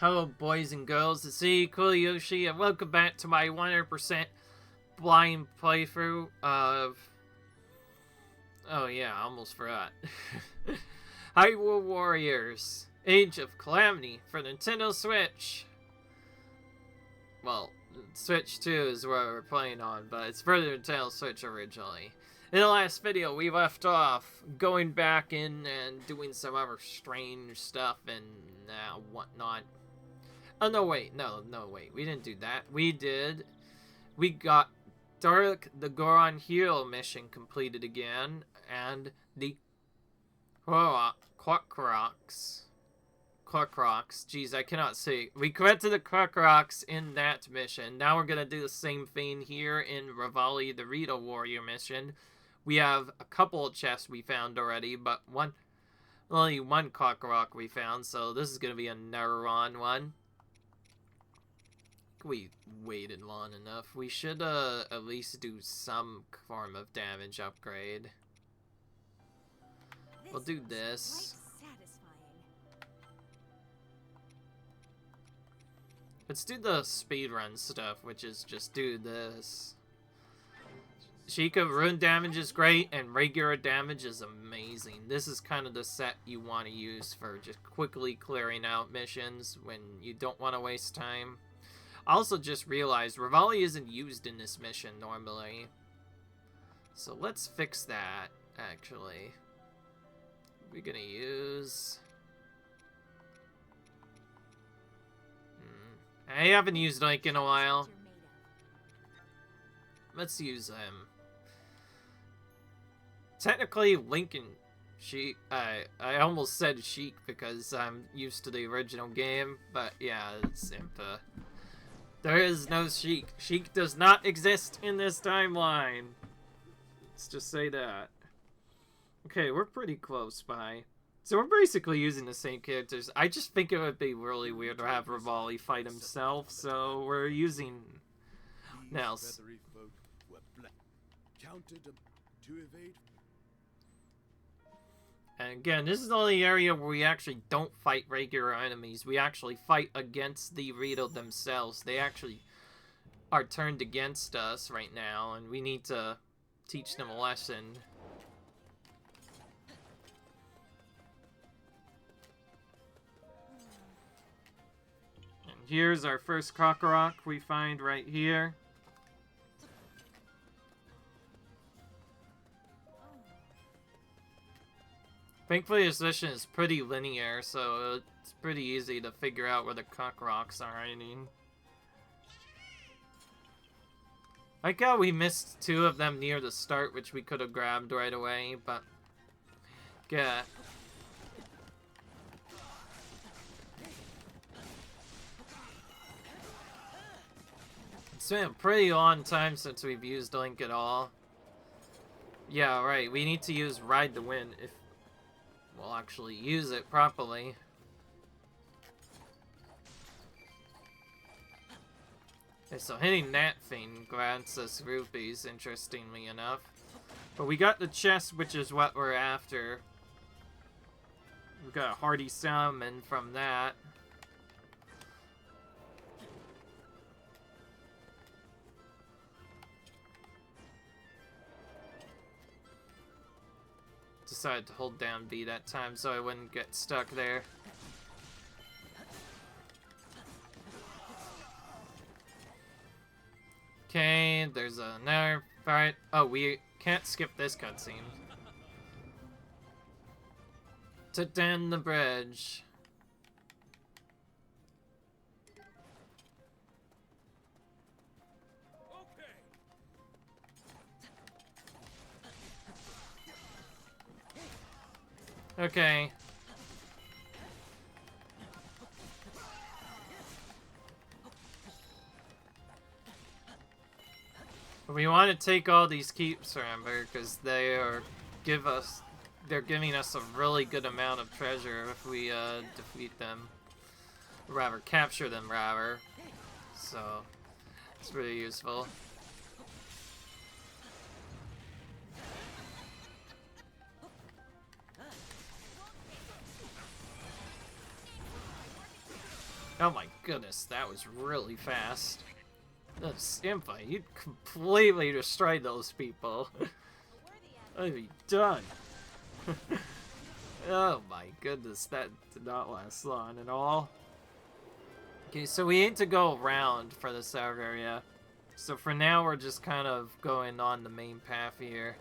Hello boys and girls, it's Yoshi, and welcome back to my 100% blind playthrough of... Oh yeah, I almost forgot. Hyrule Warriors, Age of Calamity for Nintendo Switch. Well, Switch 2 is what we're playing on, but it's for the Nintendo Switch originally. In the last video, we left off going back in and doing some other strange stuff and whatnot. Oh, no, wait. No, wait. We didn't do that. We got the Goron Hero mission completed again, and the Koroks. Jeez, I cannot say. We collected the Koroks in that mission. Now we're gonna do the same thing here in Revali, the Rito Warrior mission. We have a couple of chests we found already, but only one Korok we found, so this is gonna be another one. We waited long enough. We should at least do some form of damage upgrade. We'll do this. Let's do the speedrun stuff, which is just do this. Sheikah, rune damage is great, and regular damage is amazing. This is kind of the set you want to use for just quickly clearing out missions when you don't want to waste time. I also just realized Revali isn't used in this mission normally. So let's fix that, actually. We're gonna use... I haven't used Link in a while. Let's use him. Technically, Link and Sheik... I almost said Sheik because I'm used to the original game, but yeah, it's Impa. There is no Sheik. Sheik does not exist in this timeline. Let's just say that. Okay, we're pretty close by. So we're basically using the same characters. I just think it would be really weird to have Revali fight himself, so we're using... Now... And again, this is the only area where we actually don't fight regular enemies. We actually fight against the Rito themselves. They actually are turned against us right now, and we need to teach them a lesson. And here's our first Korok we find right here. Thankfully, this mission is pretty linear, so it's pretty easy to figure out where the Koroks are hiding. I like how we missed two of them near the start, which we could have grabbed right away, but... Yeah. It's been a pretty long time since we've used Link at all. Yeah, right, we need to use Ride the Wind if we'll actually use it properly. Okay, so hitting that thing grants us rupees, interestingly enough. But we got the chest, which is what we're after. We got a hearty salmon from that. Decided to hold down B that time so I wouldn't get stuck there. Okay, there's another fight. Oh, we can't skip this cutscene. To down the bridge. Okay. We want to take all these keeps, remember, because they're giving us a really good amount of treasure if we defeat them. Rather, capture them, rather. So, it's pretty useful. Oh my goodness, that was really fast. The Impa, you completely destroyed those people. I'd be done. Oh my goodness, that did not last long at all. Okay, so we need to go around for this area. So for now, we're just kind of going on the main path here.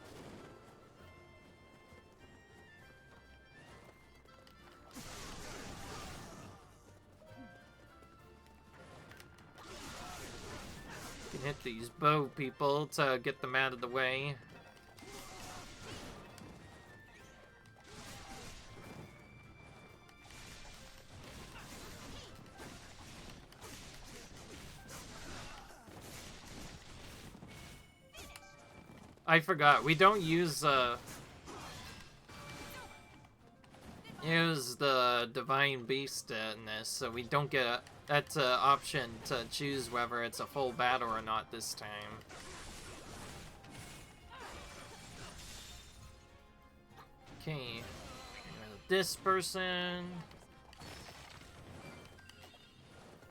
Can hit these bow people to get them out of the way. I forgot, we don't use the Divine Beast in this, so we don't get that's an option to choose whether it's a full battle or not this time. Okay, this person.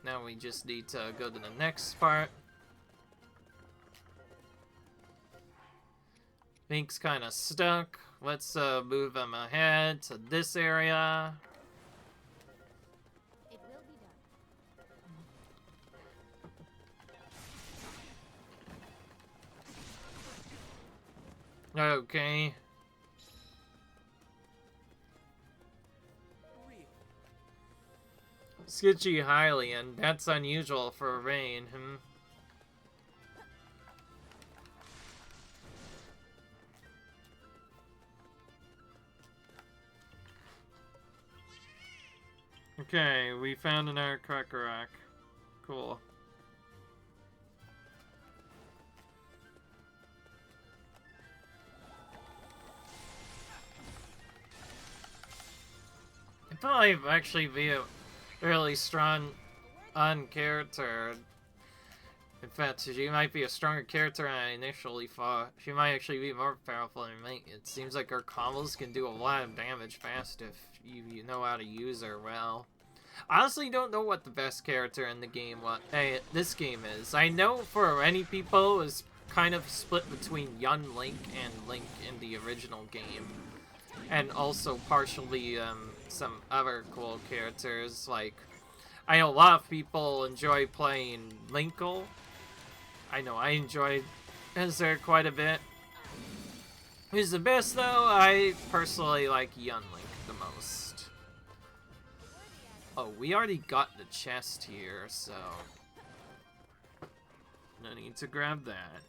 Now we just need to go to the next part. Pink's kind of stuck. Let's move him ahead to this area. It will be done. Okay. Sketchy Hylian. That's unusual for rain. Okay, we found another Koroks. Cool. I thought I'd actually be a really strong character. In fact, she might be a stronger character than I initially thought. She might actually be more powerful than me. It seems like her combos can do a lot of damage fast if you know how to use her well. I honestly don't know what the best character in the game this game is. I know for many people it's kind of split between young Link and Link in the original game. And also partially some other cool characters, like I know a lot of people enjoy playing Linkle. I know I enjoyed Ezra quite a bit. Who's the best though? I personally like young Link the most. Oh, we already got the chest here, so no need to grab that.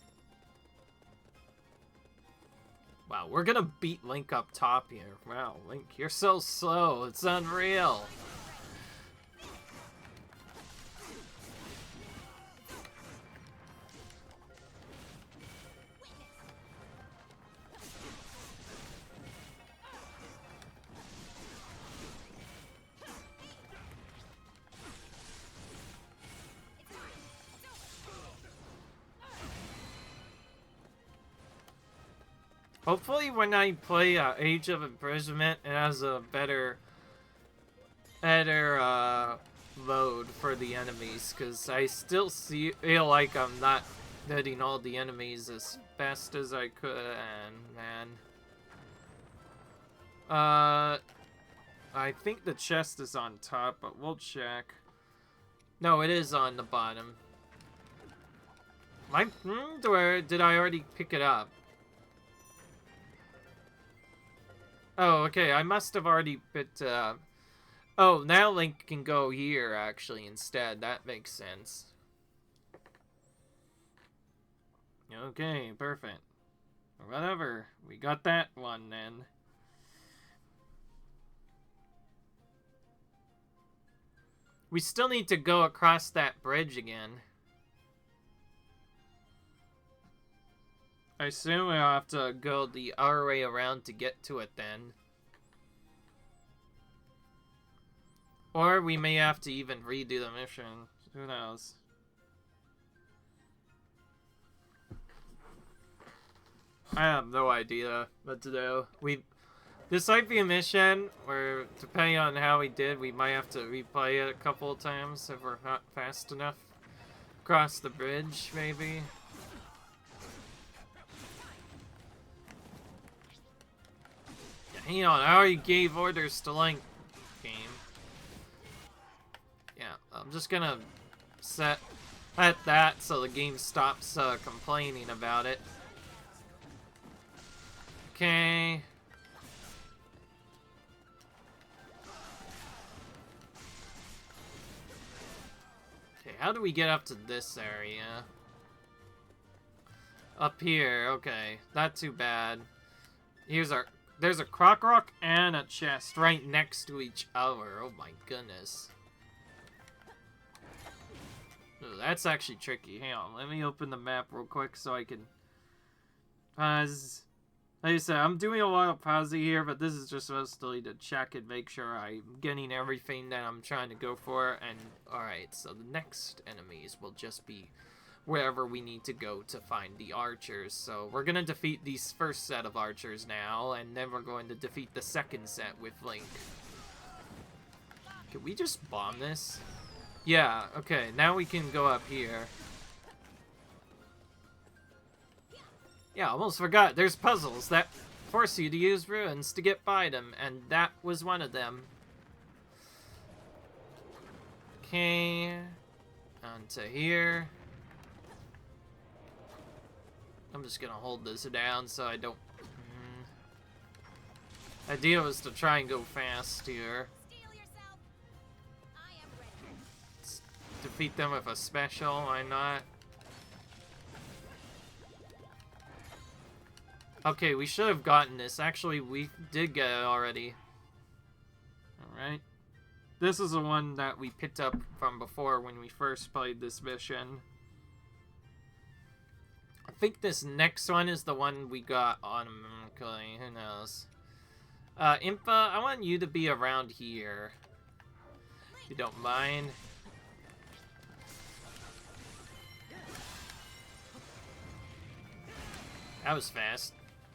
Wow, we're gonna beat Link up top here. Wow, Link, you're so slow. It's unreal. Hopefully when I play Age of Imprisonment, it has a better load for the enemies, because I still feel like I'm not hitting all the enemies as fast as I could, and man. I think the chest is on top, but we'll check. No, it is on the bottom. Did I already pick it up? Oh, okay, I must have already picked up. Oh, now Link can go here, actually, instead. That makes sense. Okay, perfect. Whatever. We got that one, then. We still need to go across that bridge again. I assume we'll have to go the other way around to get to it then. Or we may have to even redo the mission. Who knows? I have no idea what to do. This might be a mission where, depending on how we did, we might have to replay it a couple of times if we're not fast enough. Cross the bridge, maybe. Hang on, I already gave orders to Link. Game. Yeah, I'm just gonna set at that so the game stops complaining about it. Okay. Okay, how do we get up to this area? Up here, okay. Not too bad. There's a Korok and a chest right next to each other. Oh my goodness. Ooh, that's actually tricky. Hang on, let me open the map real quick so I can pause. Like I said, I'm doing a lot of pausing here, but this is just mostly to check and make sure I'm getting everything that I'm trying to go for. And alright, so the next enemies will just be wherever we need to go to find the archers. So we're going to defeat these first set of archers now, and then we're going to defeat the second set with Link. Can we just bomb this? Yeah, okay, now we can go up here. Yeah, almost forgot. There's puzzles that force you to use ruins to get by them, and that was one of them. Okay, onto here. I'm just gonna hold this down so I don't... Idea was to try and go fast here. Let's defeat them with a special, why not? Okay, we should have gotten this. Actually, we did get it already. Alright. This is the one that we picked up from before when we first played this mission. I think this next one is the one we got automatically. Who knows? Impa, I want you to be around here. If you don't mind. That was fast.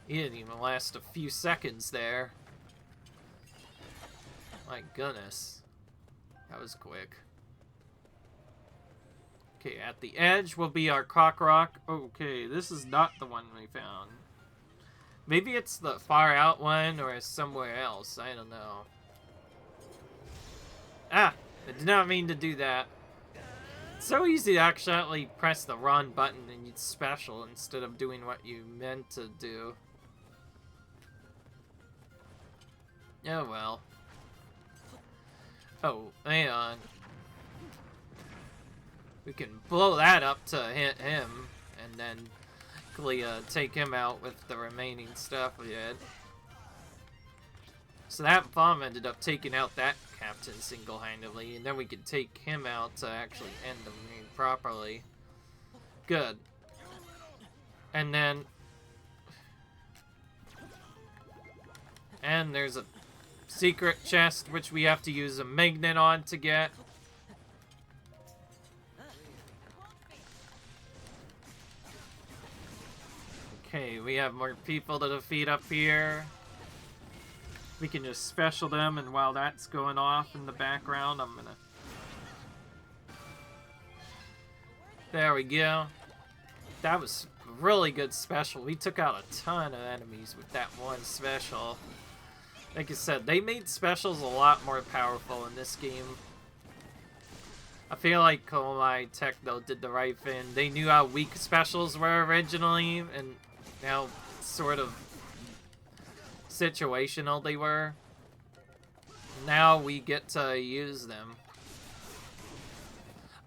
He didn't even last a few seconds there. My goodness. That was quick. Okay, at the edge will be our Korok. Okay, this is not the one we found. Maybe it's the far out one or somewhere else. I don't know. Ah! I did not mean to do that. It's so easy to accidentally press the wrong button and you'd special instead of doing what you meant to do. Oh well. Oh, hang on. We can blow that up to hit him, and then take him out with the remaining stuff we had. So that bomb ended up taking out that captain single-handedly, and then we could take him out to actually end the game properly. Good. And then... And there's a secret chest which we have to use a magnet on to get. Okay, we have more people to defeat up here. We can just special them, and while that's going off in the background, I'm gonna... There we go. That was a really good special. We took out a ton of enemies with that one special. Like I said, they made specials a lot more powerful in this game. I feel like Calamity Techno did the right thing. They knew how weak specials were originally, and how sort of situational they were. Now we get to use them.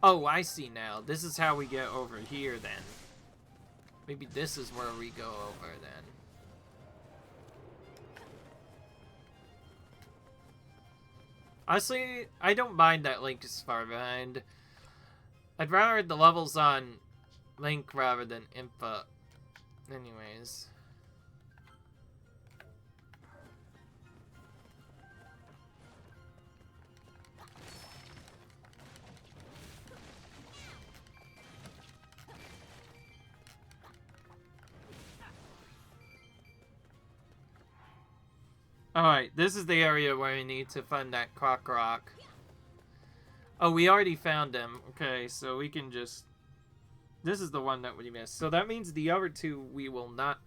Oh, I see now. This is how we get over here then. Maybe this is where we go over then. Honestly, I don't mind that Link is far behind. I'd rather the levels on Link rather than Impa. Anyways. Alright, this is the area where we need to find that Korok. Oh, we already found him. Okay, so we can just... This is the one that we missed. So that means the other two we will not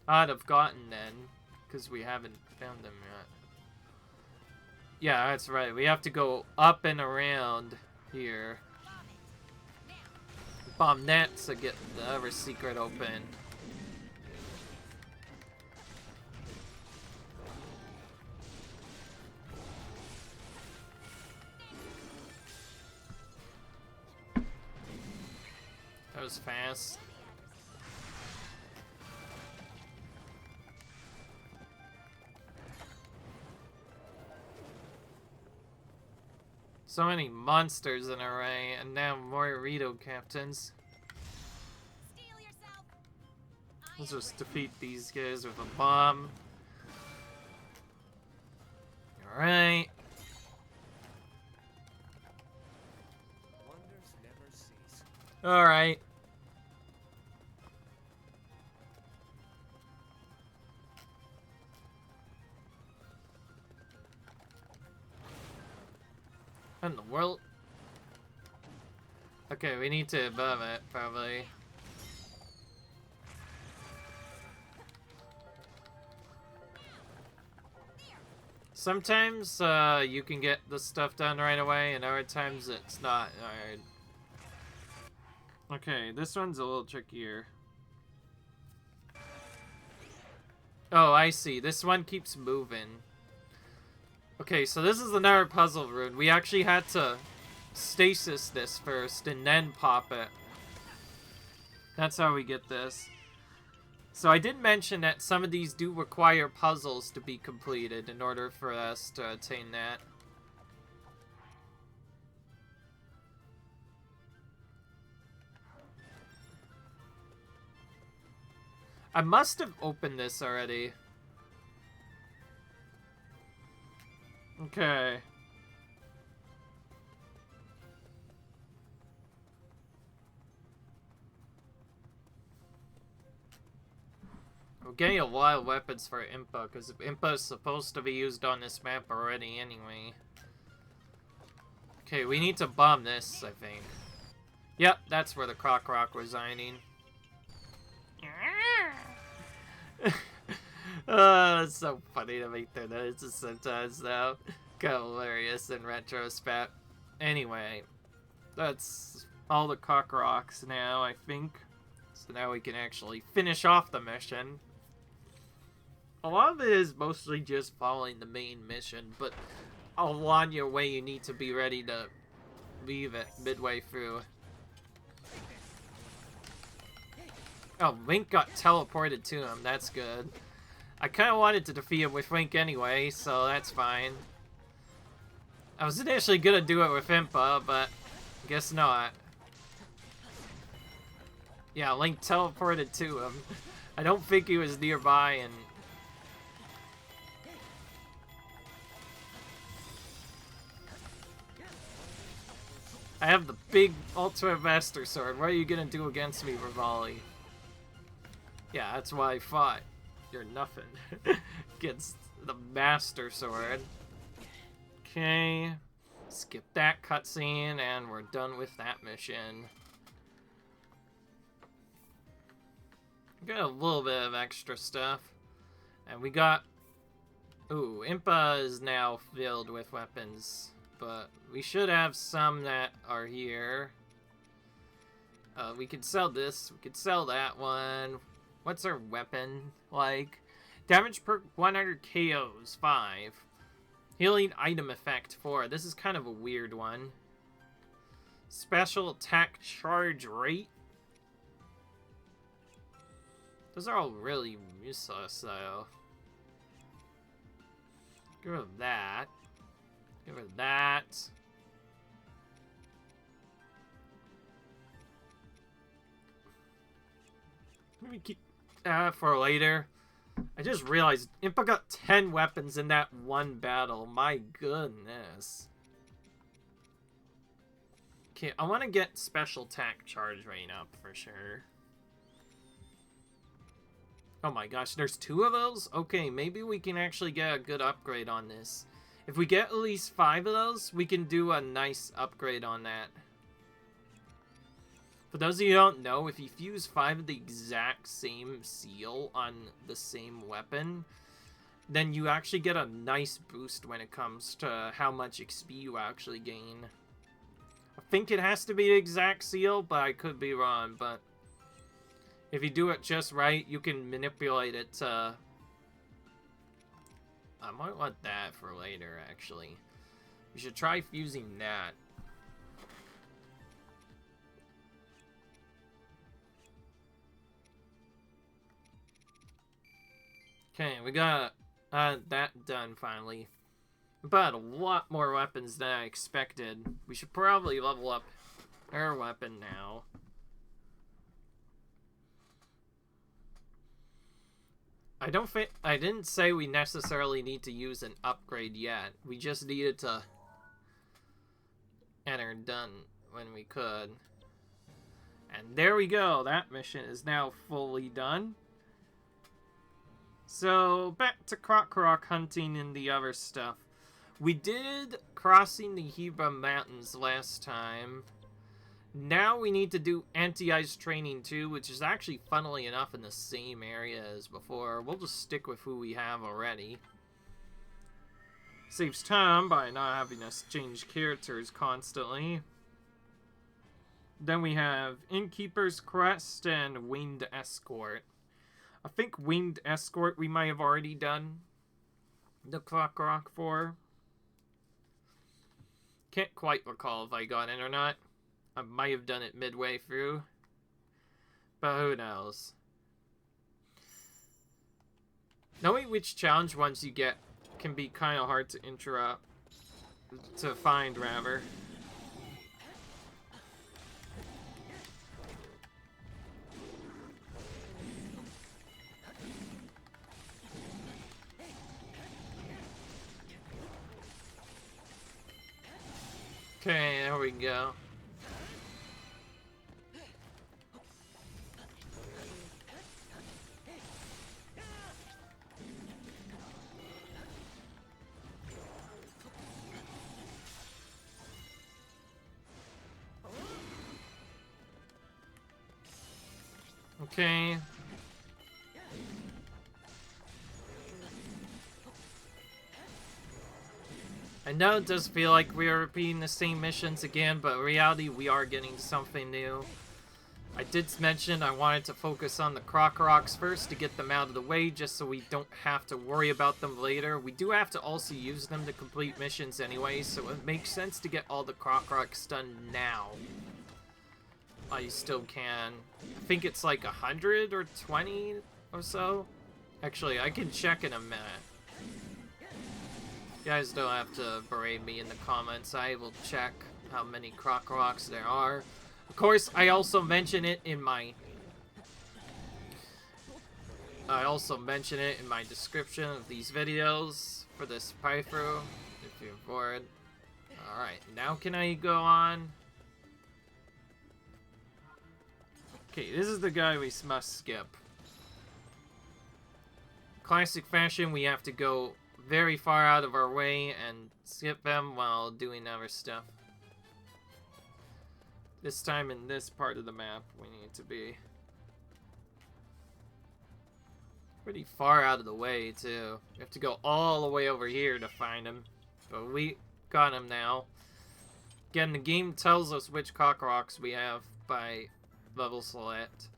have gotten then, because we haven't found them yet. Yeah, that's right. We have to go up and around here. Bomb that to get the other secret open. That was fast. So many monsters in array, and now more Rito captains. Let's just defeat these guys with a bomb. Alright. Alright. In the world? Okay, we need to above it, probably. Sometimes you can get the stuff done right away, and other times it's not. Alright. Okay, this one's a little trickier. Oh, I see. This one keeps moving. Okay, so this is another puzzle rune. We actually had to stasis this first and then pop it. That's how we get this. So I did mention that some of these do require puzzles to be completed in order for us to attain that. I must have opened this already. Okay. We're getting a lot of weapons for Impa, because Impa is supposed to be used on this map already anyway. Okay, we need to bomb this, I think. Yep, that's where the Korok was residing. Oh, it's so funny to make their noises sometimes, though. Kind of hilarious in retrospect. Anyway, that's all the Koroks now, I think. So now we can actually finish off the mission. A lot of it is mostly just following the main mission, but along your way you need to be ready to leave it midway through. Oh, Link got teleported to him. That's good. I kind of wanted to defeat him with Link anyway, so that's fine. I was initially gonna do it with Impa, but guess not. Yeah, Link teleported to him. I don't think he was nearby, and... I have the big Ultimate Master Sword. What are you gonna do against me, Revali? Yeah, that's why I fought. You're nothing. Against the Master Sword. Okay. Skip that cutscene, and we're done with that mission. Got a little bit of extra stuff. And we got... Ooh, Impa is now filled with weapons. But we should have some that are here. We could sell this. We could sell that one. What's our weapon like? Damage per 100 KOs, 5. Healing item effect, 4. This is kind of a weird one. Special attack charge rate. Those are all really useless, though. Get rid of that. Get rid of that. Let me keep for later. I just realized Impa got 10 weapons in that one battle. My goodness. Okay, I want to get special attack charge rate up for sure. Oh my gosh, there's 2 of those? Okay, maybe we can actually get a good upgrade on this. If we get at least 5 of those, we can do a nice upgrade on that. For those of you who don't know, if you fuse 5 of the exact same seal on the same weapon, then you actually get a nice boost when it comes to how much XP you actually gain. I think it has to be the exact seal, but I could be wrong, but if you do it just right, you can manipulate it to... I might want that for later, actually. We should try fusing that. Okay, we got that done finally. But a lot more weapons than I expected. We should probably level up our weapon now. I didn't say we necessarily need to use an upgrade yet. We just needed to enter done when we could. And there we go. That mission is now fully done. So, back to Korok hunting and the other stuff. We did crossing the Hebra Mountains last time. Now we need to do anti-ice training too, which is actually, funnily enough, in the same area as before. We'll just stick with who we have already. Saves time by not having us change characters constantly. Then we have Innkeeper's Quest and Winged Escort. I think Winged Escort we might have already done the Korok for. Can't quite recall if I got it or not. I might have done it midway through. But who knows. Knowing which challenge ones you get can be kind of hard to interrupt. To find, rather. Okay, there we go. Okay. I know it does feel like we are repeating the same missions again, but in reality, we are getting something new. I did mention I wanted to focus on the Koroks first to get them out of the way, just so we don't have to worry about them later. We do have to also use them to complete missions anyway, so it makes sense to get all the Koroks done now. You still can. I think it's like 100 or 20 or so. Actually, I can check in a minute. You guys don't have to berate me in the comments. I will check how many Koroks there are. Of course, I also mention it in my... description of these videos for this playthrough, if you're bored. Alright, now can I go on? Okay, this is the guy we must skip. Classic fashion, we have to go very far out of our way and skip them while doing other stuff. This time in this part of the map, we need to be pretty far out of the way, too. We have to go all the way over here to find him. But we got him now. Again, the game tells us which Koroks we have by level select,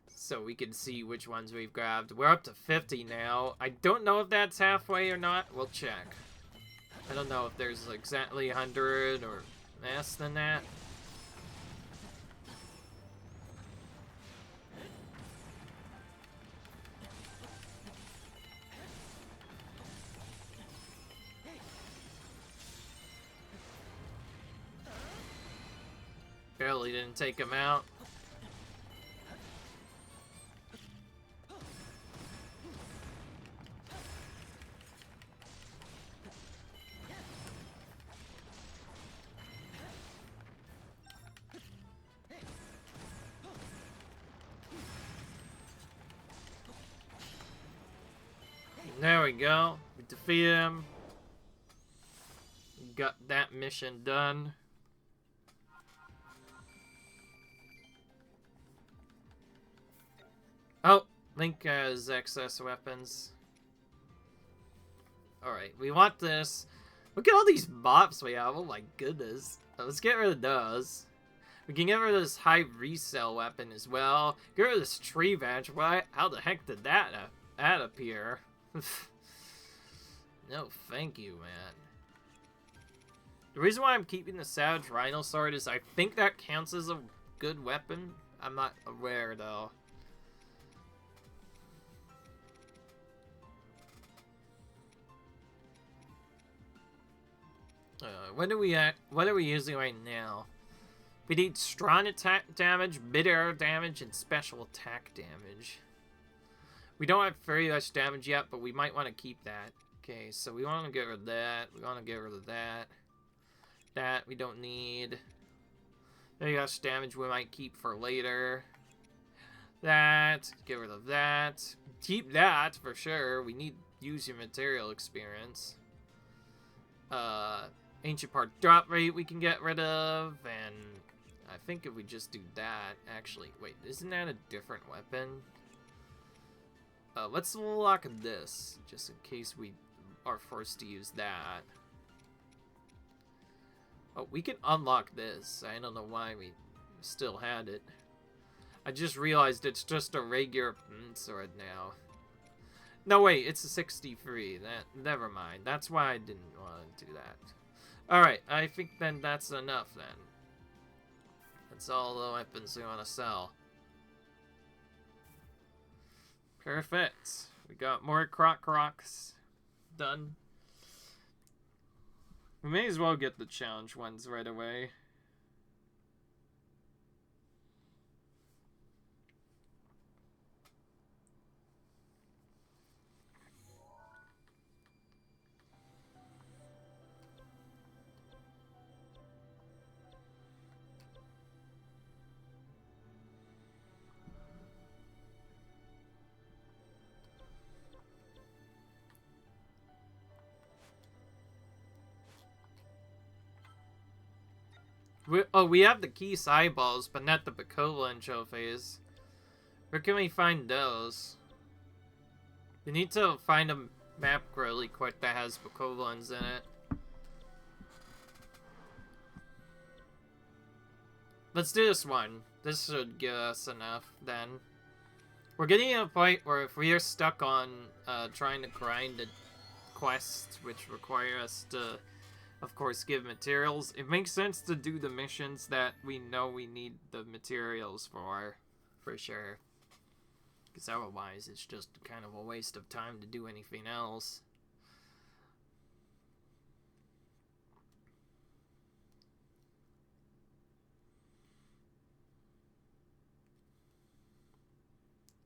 so we can see which ones we've grabbed. We're up to 50 now. I don't know if that's halfway or not. We'll check. I don't know if there's exactly 100 or less than that. Barely didn't take him out. There we go. We defeated him. Got that mission done. Oh, Link has excess weapons. Alright, we want this. Look at all these mobs we have. Oh my goodness. Let's get rid of those. We can get rid of this high resale weapon as well. Get rid of this tree branch. Why? How the heck did that appear? No, thank you, man. The reason why I'm keeping the Savage Rhino Sword is I think that counts as a good weapon. I'm not aware, though. What are we using right now? We need strong attack damage, mid-air damage, and special attack damage. We don't have very much damage yet, but we might want to keep that. Okay, so we want to get rid of that. We want to get rid of that. That we don't need. Very much damage we might keep for later. That. Get rid of that. Keep that for sure. We need use your material experience. Ancient part drop rate we can get rid of, and I think if we just do that, actually, wait, isn't that a different weapon? Let's lock this, just in case we are forced to use that. Oh, we can unlock this. I don't know why we still had it. I just realized it's just a regular sword now. No, wait, it's a 63. Never mind. That's why I didn't want to do that. Alright, I think then that's enough then. That's all the weapons we want to sell. Perfect. We got more Koroks done. We may as well get the challenge ones right away. We have the Keys eyeballs, but not the Bakolan trophies. Where can we find those? We need to find a map really quick that has Bakolans in it. Let's do this one. This should give us enough, then. We're getting to a point where if we are stuck on trying to grind the quests, which require us to, of course, give materials, it makes sense to do the missions that we know we need the materials for sure. Because otherwise, it's just kind of a waste of time to do anything else.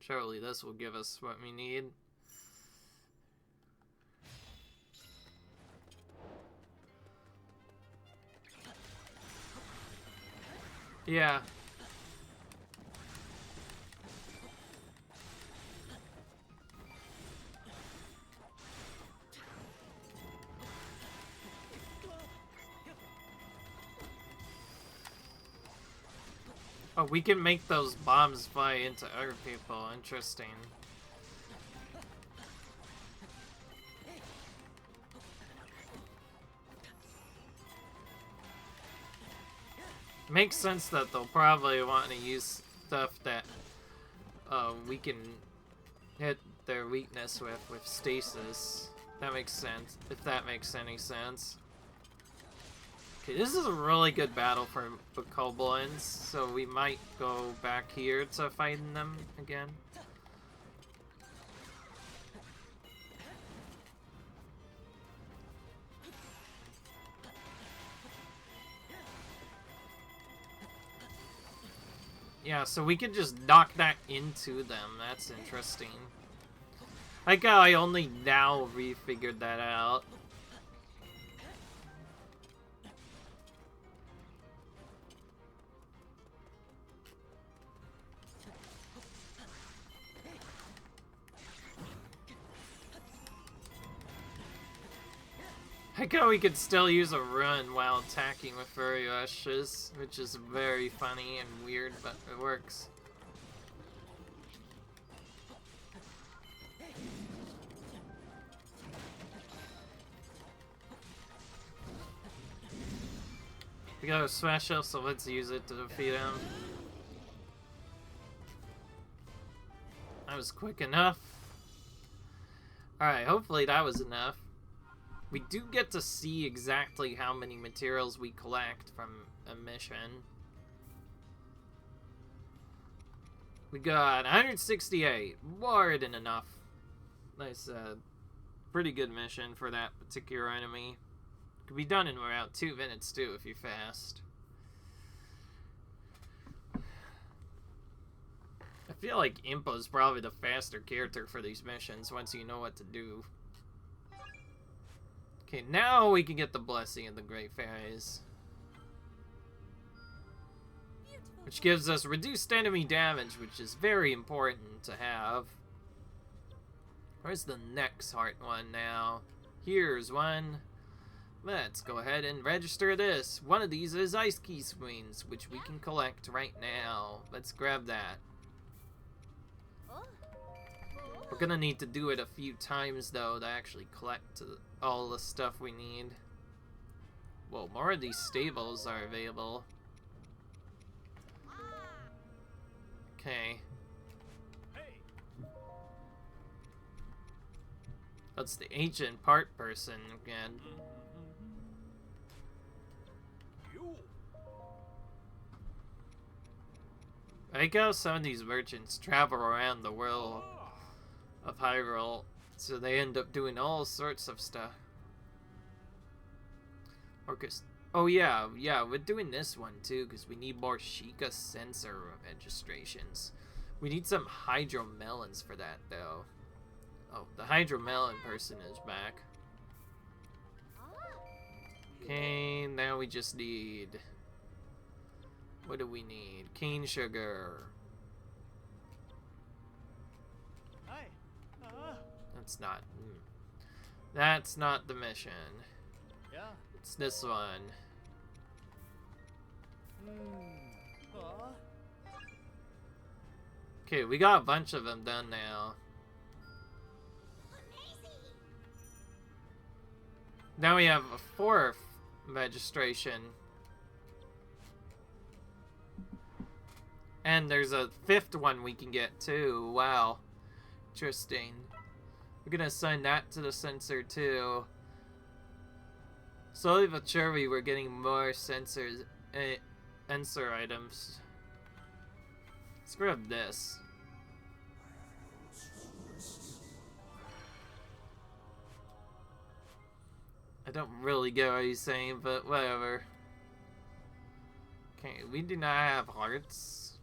Surely this will give us what we need. Yeah. Oh, we can make those bombs fly into other people. Interesting. Makes sense that they'll probably want to use stuff that we can hit their weakness with stasis. That makes sense, if that makes any sense. Okay, this is a really good battle for the Kobolins, so we might go back here to fighting them again. Yeah, so we can just knock that into them. That's interesting. Like how I only now refigured that out. like how we could still use a run while attacking with furry rushes, which is very funny and weird, but it works. We got a smash up, so let's use it to defeat him. That was quick enough. Alright, hopefully that was enough. We do get to see exactly how many materials we collect from a mission. We got 168. More than enough. Nice, pretty good mission for that particular enemy. Could be done in around 2 minutes too if you're fast. I feel like Impo's probably the faster character for these missions once you know what to do. Okay, now we can get the Blessing of the Great Fairies. Which gives us reduced enemy damage, which is very important to have. Where's the next heart one now? Here's one. Let's go ahead and register this. One of these is Ice Key Swings, which we can collect right now. Let's grab that. We're gonna need to do it a few times though to actually collect all the stuff we need. Whoa, more of these stables are available. Okay. That's the ancient part person again. I like how some of these merchants travel around the world of Hyrule, so they end up doing all sorts of stuff. Oh yeah, we're doing this one too, because we need more Sheikah sensor registrations. We need some Hydro Melons for that, though. Oh, the Hydro Melon person is back. Okay, now we just need... What do we need? Cane sugar. That's not the mission. Yeah. It's this one. Okay, we got a bunch of them done now. Now we have a 4th registration. And there's a 5th one we can get too. Wow. Interesting. We're gonna assign that to the sensor too. Slowly but surely we're getting more sensors, sensor items. Let's grab this. I don't really get what he's saying, but whatever. Okay, we do not have hearts.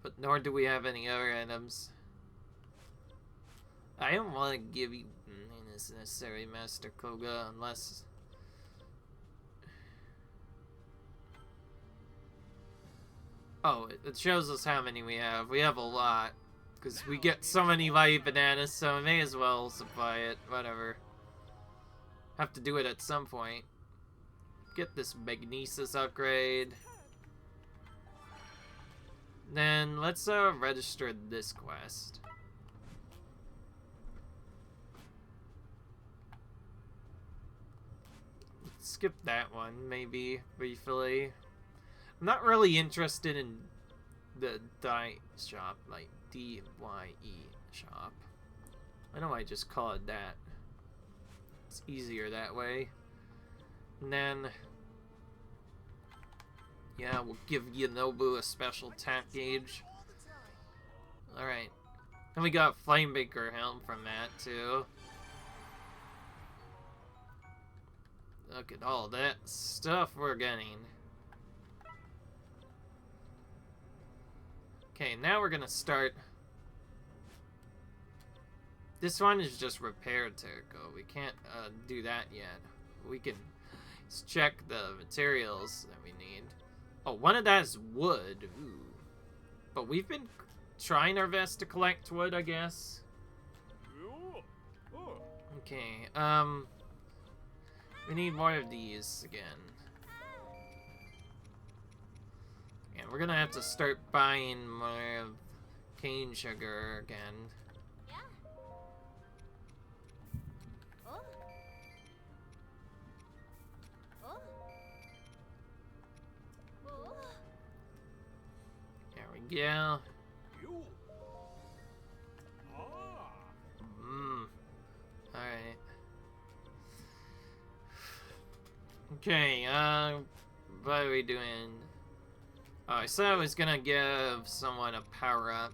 But nor do we have any other items. I don't want to give you this necessary Master Koga unless... Oh, it shows us how many we have. We have a lot. Because we get so many white bananas, so I may as well supply it. Whatever. Have to do it at some point. Get this Magnesis upgrade. Then let's register this quest. Skip that one, maybe, briefly. I'm not really interested in the dye shop, like D-Y-E shop. Why don't I just call it that? It's easier that way. And then... yeah, we'll give Yonobu a special attack gauge. Alright. And we got Flamebaker Helm from that, too. Look at all that stuff we're getting. Okay, now we're gonna start. This one is just Repair Turco. We can't do that yet. We can check the materials that we need. Oh, one of that is wood. Ooh. But we've been trying our best to collect wood, I guess. Okay, we need more of these again. And we're gonna have to start buying more of cane sugar again. There we go. Alright. Okay, what are we doing? Oh, I said I was gonna give someone a power-up.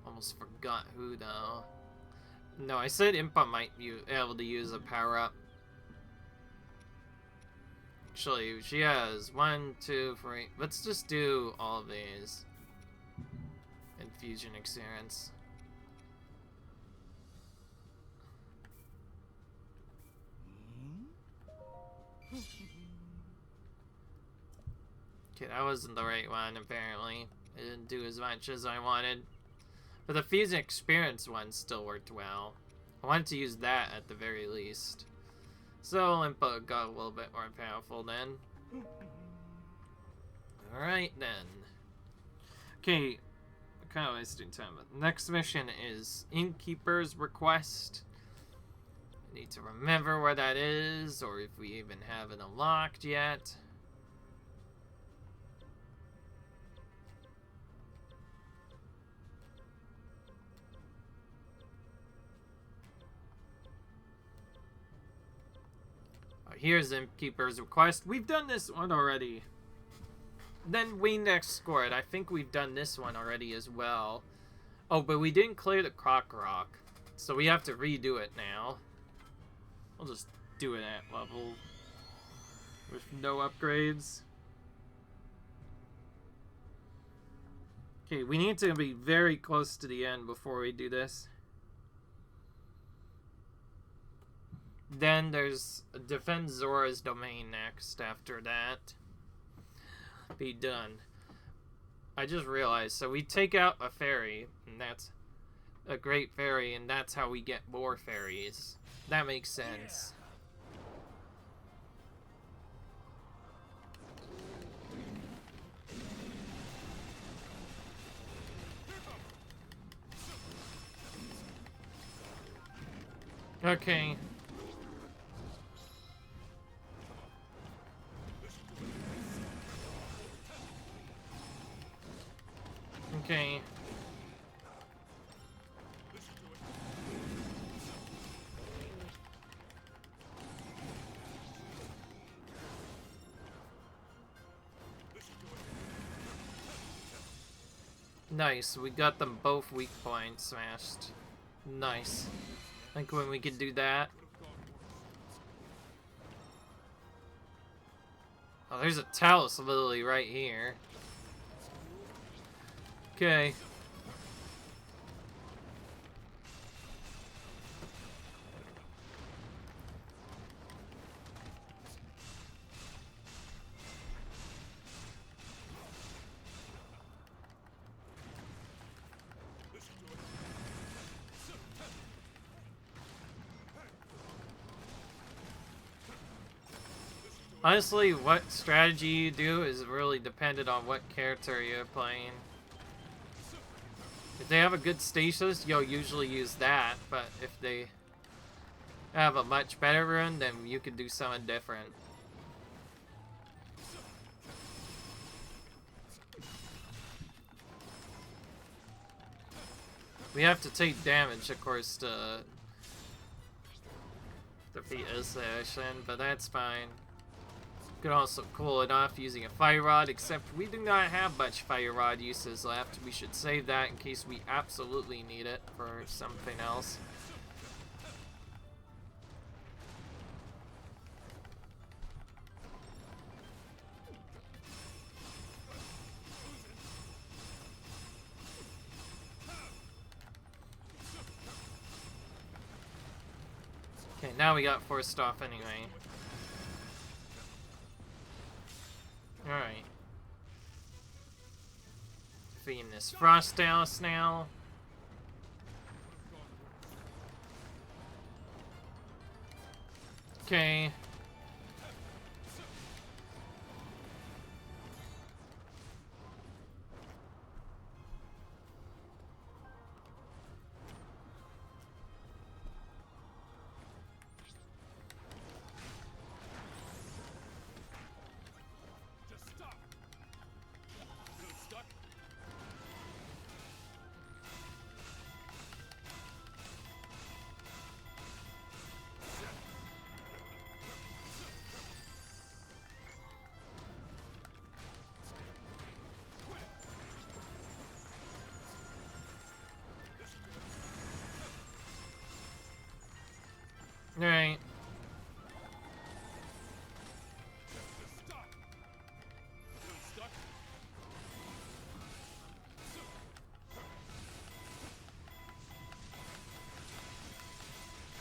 Almost forgot who, though. No, I said Impa might be able to use a power-up. Actually, she has 1, 2, 3. Let's just do all of these. Infusion experience. Okay, that wasn't the right one, apparently. It didn't do as much as I wanted. But the fusion experience one still worked well. I wanted to use that at the very least. So Impa got a little bit more powerful then. Alright then. Okay, I'm kind of wasting time. But the next mission is Innkeeper's Request. I need to remember where that is, or if we even have it unlocked yet. Here's Innkeeper's Request. We've done this one already. Then we next scored. I think we've done this one already as well. Oh, but we didn't clear the Croc Rock. So we have to redo it now. I'll just do it at level. With no upgrades. Okay, we need to be very close to the end before we do this. Then there's Defend Zora's Domain next after that. Be done. I just realized, so we take out a fairy, and that's a great fairy, and that's how we get more fairies. That makes sense. Okay. Okay. Nice, we got them both weak points smashed. Nice. I think when we can do that. Oh, there's a Talus Lily right here. Okay. Honestly, what strategy you do is really dependent on what character you're playing. If they have a good stasis, you'll usually use that, but if they have a much better rune, then you could do something different. We have to take damage, of course, to defeat this action, but that's fine. Could also cool it off using a fire rod, except we do not have much fire rod uses left. We should save that in case we absolutely need it for something else. Okay, now we got forced off anyway. Alright. Defeating this Frost Dallas now. Okay. Alright.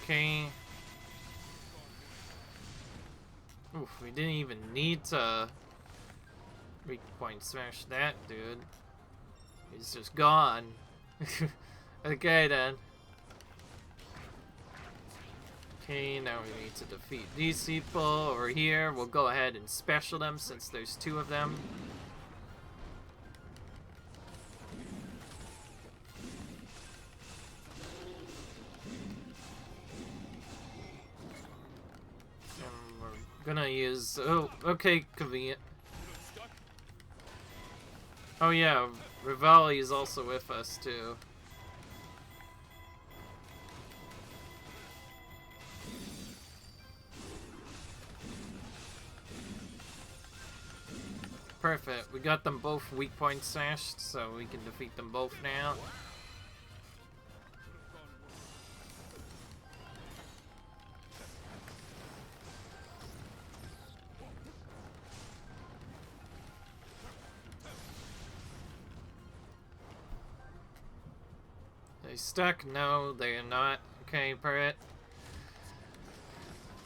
Okay. Oof, we didn't even need to weak point smash that dude. He's just gone. Okay then. Okay, now we need to defeat these people over here. We'll go ahead and special them since there's two of them. And we're gonna use... Oh, okay, convenient. Oh yeah, Revali is also with us too. Perfect. We got them both weak point smashed, so we can defeat them both now. They stuck? No, they are not. Okay, perfect.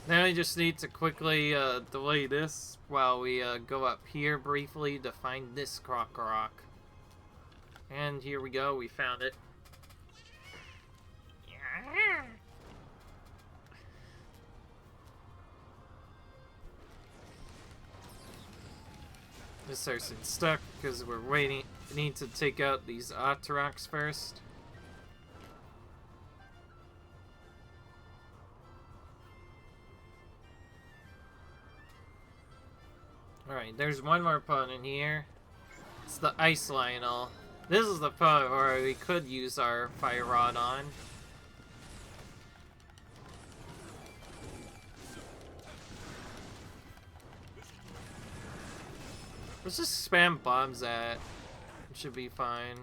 Now we just need to quickly delay this while we go up here briefly to find this Korok. And here we go, we found it. This person's stuck because we're waiting. We need to take out these Koroks first. Alright, there's one more opponent here. It's the Ice Lionel. This is the part where we could use our Fire Rod on. Let's just spam bombs at. It should be fine.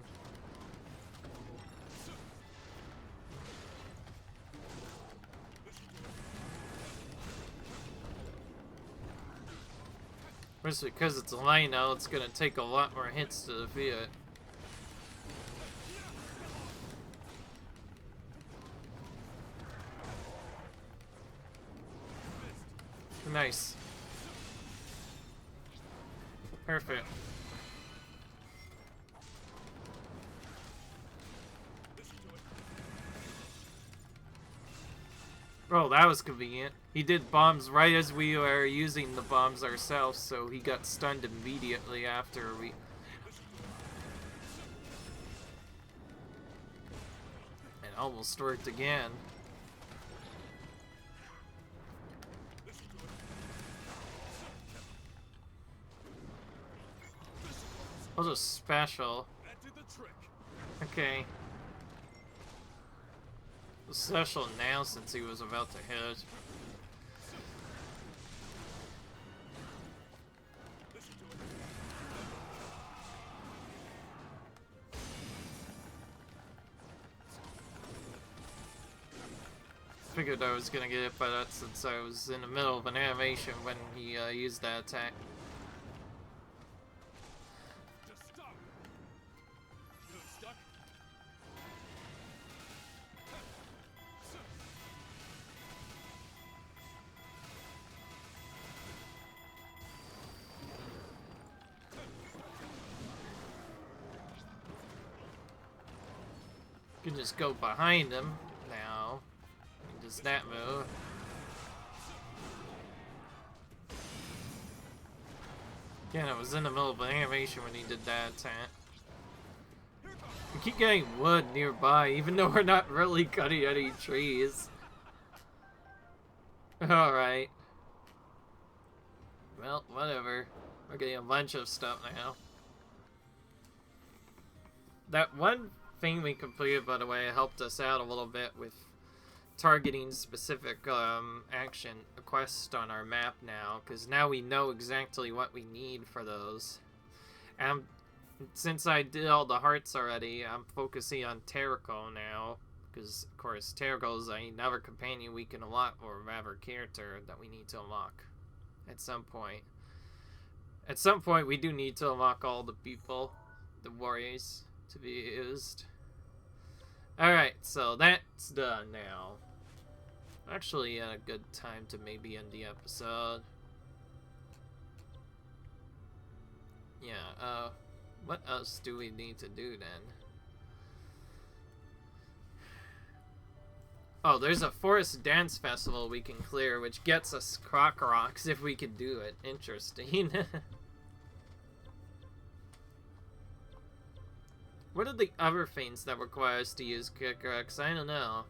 Just because it's a Lionel, it's gonna take a lot more hits to defeat it. Nice. Perfect. Oh, that was convenient. He did bombs right as we were using the bombs ourselves, so he got stunned immediately after we... It almost worked again. I'll just special. Okay. Special now since he was about to hit. Figured I was gonna get hit by that since I was in the middle of an animation when he used that attack. You can just go behind him now. Does that move? Again, I was in the middle of an animation when he did that attack. We keep getting wood nearby, even though we're not really cutting any trees. Alright. Well, whatever. We're getting a bunch of stuff now. That one thing we completed, by the way, helped us out a little bit with targeting specific action quests on our map now, because now we know exactly what we need for those. And since I did all the hearts already, I'm focusing on Terrico now, because of course Terrico is another companion we can unlock, or rather character that we need to unlock at some point. At some point we do need to unlock all the people, the warriors, to be used. Alright, so that's done now. Actually, a good time to maybe end the episode. Yeah, what else do we need to do then? Oh, there's a forest dance festival we can clear, which gets us Koroks if we could do it. Interesting. What are the other things that require us to use Koroks? I don't know.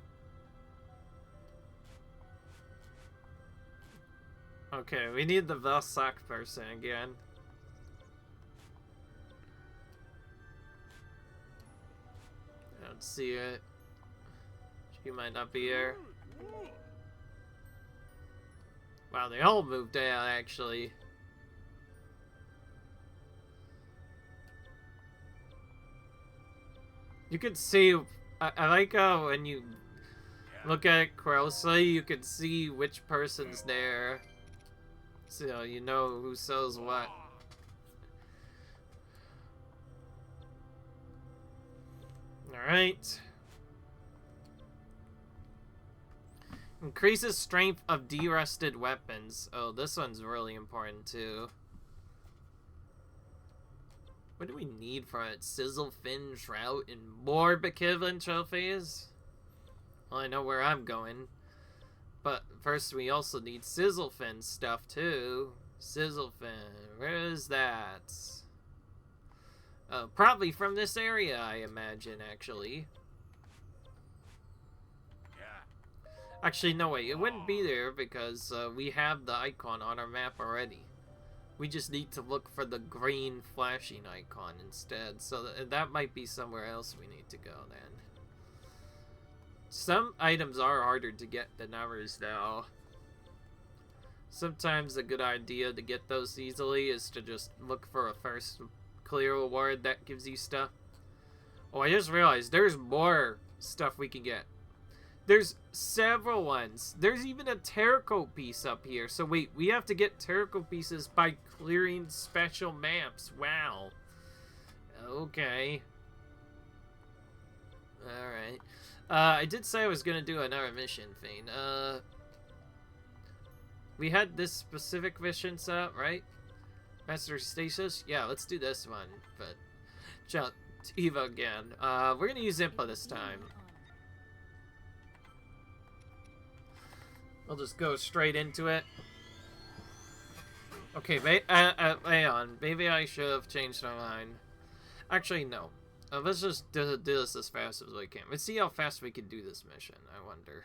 Okay, we need the Velsak person again. I don't see it. She might not be here. Wow, they all moved out, actually. You can see, I like how when you look at it closely, you can see which person's there. So you know who sells what. Alright. Increases strength of de-rusted weapons. Oh, this one's really important too. What do we need for it? Sizzle, Fin, Shroud, and more Bekivlin trophies? Well, I know where I'm going. But first we also need Sizzlefin stuff too. Sizzlefin, where is that? Probably from this area, I imagine, actually. Actually, no way, it wouldn't be there because we have the icon on our map already. We just need to look for the green flashing icon instead. So that might be somewhere else we need to go then. Some items are harder to get than others, though. Sometimes a good idea to get those easily is to just look for a first clear reward that gives you stuff. Oh, I just realized there's more stuff we can get. There's several ones. There's even a Terrico piece up here. So wait, we have to get Terrico pieces by clearing special maps. Wow. Okay. Alright. I did say I was going to do another mission thing. We had this specific mission set up, right? Master Stasis? Yeah, let's do this one. But, jump Eva again. We're going to use Impa this time. We'll just go straight into it. Okay, hang on. Maybe I should have changed my mind. Actually, no. Let's just do this as fast as we can. Let's see how fast we can do this mission, I wonder.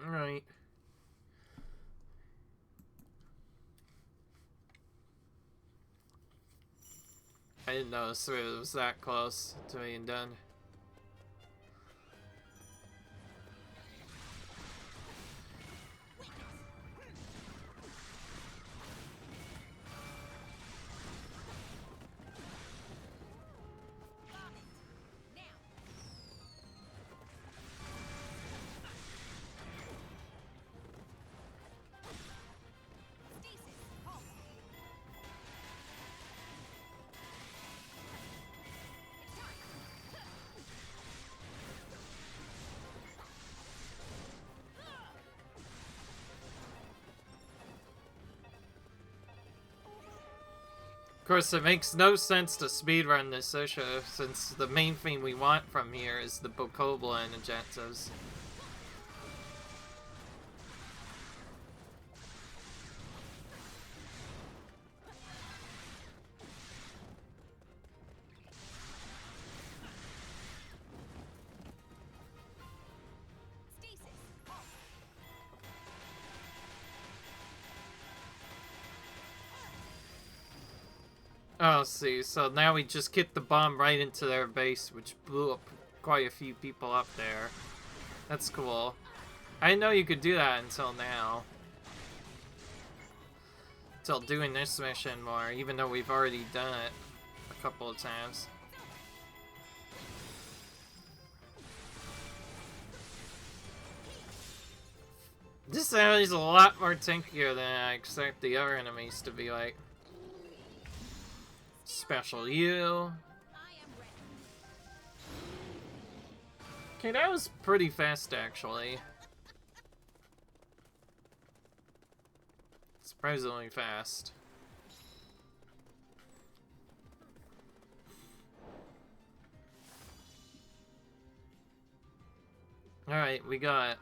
Alright. I didn't notice it was that close to being done. course, it makes no sense to speedrun this issue, since the main thing we want from here is the Bokoblin objectives. Oh, see, so now we just kicked the bomb right into their base, which blew up quite a few people up there. That's cool. I didn't know you could do that until now. Until doing this mission more, even though we've already done it a couple of times. This enemy's a lot more tankier than I expect the other enemies to be like. Special you. Okay, that was pretty fast actually. Surprisingly fast. Alright, we got...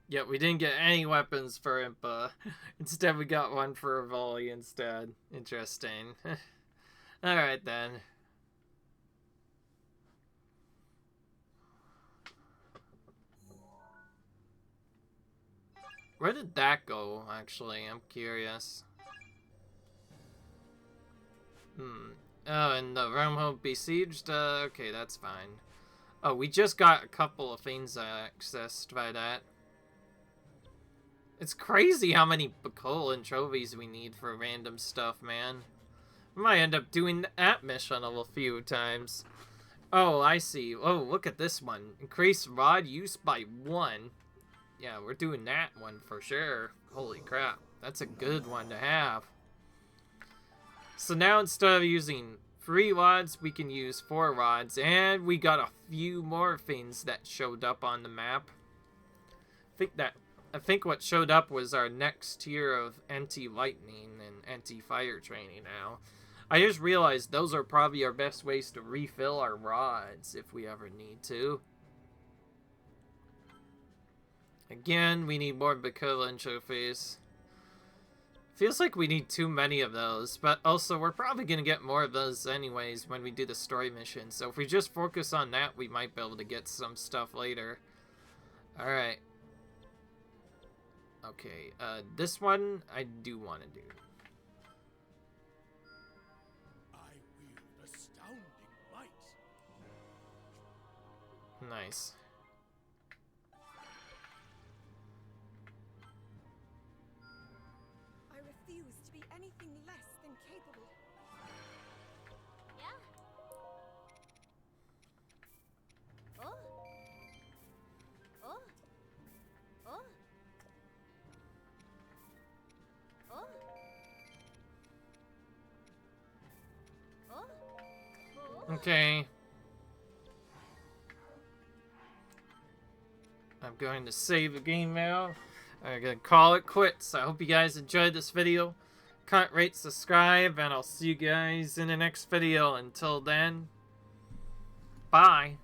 Yeah, we didn't get any weapons for Impa. Instead, we got one for Revali instead. Interesting. Alright then. Where did that go, actually? I'm curious. Oh, and the Rome Home besieged? Okay, that's fine. Oh, we just got a couple of things accessed by that. It's crazy how many Bokoblin trophies we need for random stuff, man. We might end up doing that mission a few times. Oh, I see. Oh, look at this one. Increase rod use by 1. Yeah, we're doing that one for sure. Holy crap. That's a good one to have. So now instead of using 3 rods, we can use 4 rods. And we got a few more things that showed up on the map. I think what showed up was our next tier of anti-lightning and anti-fire training now. I just realized those are probably our best ways to refill our rods if we ever need to. Again, we need more Bokoblin trophies. Feels like we need too many of those, but also we're probably going to get more of those anyways when we do the story mission. So if we just focus on that, we might be able to get some stuff later. Alright. Okay, this one I do want to do. I wield astounding might. Nice. I refuse to be anything less than capable. Yeah. Oh. Oh. Oh. Oh. Oh. Oh. Okay. I'm going to save the game now. I'm going to call it quits. I hope you guys enjoyed this video. Comment, rate, subscribe, and I'll see you guys in the next video. Until then, bye.